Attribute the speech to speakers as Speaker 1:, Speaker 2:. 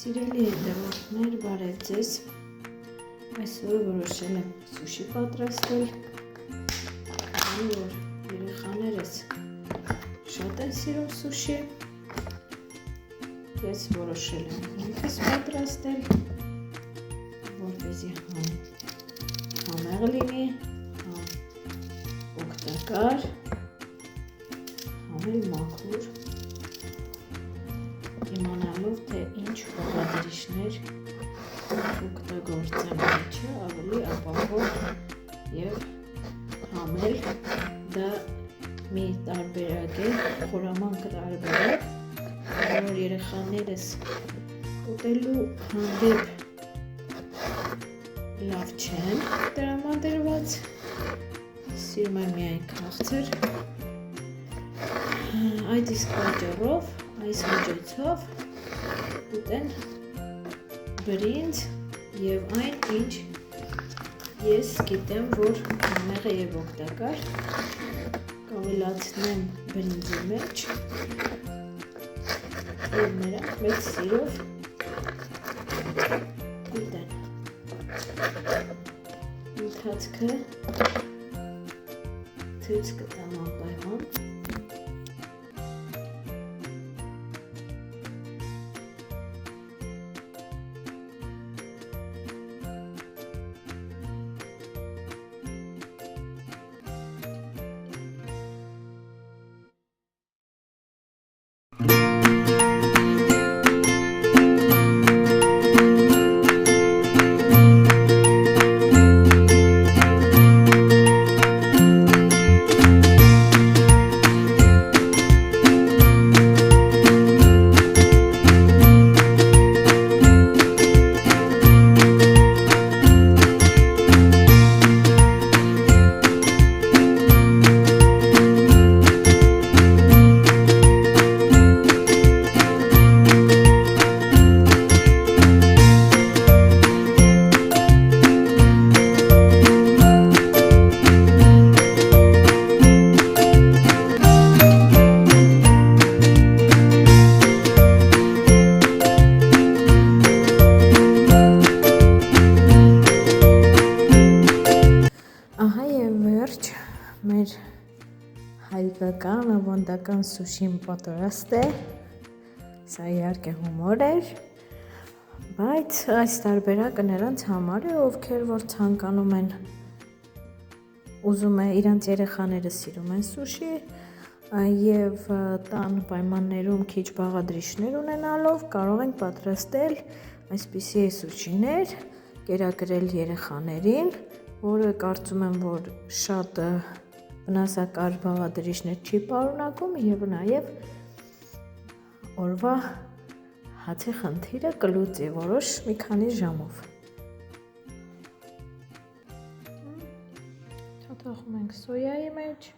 Speaker 1: Սիրելի հետևորդներ, բարև ձեզ։ Այսօր որոշել եմ սուշի պատրաստել, քանի որ երեխաներս շատ են սիրում սուշի։ Ես որոշել եմ ինքս պատրաստել, որպեսզի համեղ լինի, օգտակար, էլ մաքուր, իմանալով, թե ինչ բաղադրիչներ օգտագործեմ մեջը, ավելի ապահով և համել, դա մի տարբերակ է, խորամանկ տարբերակ, որ երեխաներս ուտելու հանդեպ լավ չեն տրամադրված, սիրում են միայն քաղցր։ Այդ իսկ պատճառով այս միջոցով ուտեն բրինձ և այն, ինչ ես գիտեմ, որ համեղ է և օգտակար, կավելացնեմ բրինձի մեջ և նրանք մեծ սիրով ուտեն։ Ընթացքը ցույց կտամ անպայման։ Մեր հայկական ավանդական սուշին պատրաստ է, սա իհարկե հումոր էր, բայց այս տարբերակը նրանց համար է, ովքեր որ ցանկանում են, ուզում է իրանց երեխաները սիրում են սուշի և տան պայմաններում քիչ բաղադրիչներ ունենալով կարող ենք պատրաստել այսպիսի սուշիներ, կերակրել երեխաներին, որը կարծում եմ, որ շատ վնասակար բաղադրիչներ չի պարունակում և նաև օրվա հացի խնդիրը կլուծի որոշ մի քանի ժամով։ Թաթախում ենք սոյայի մեջ։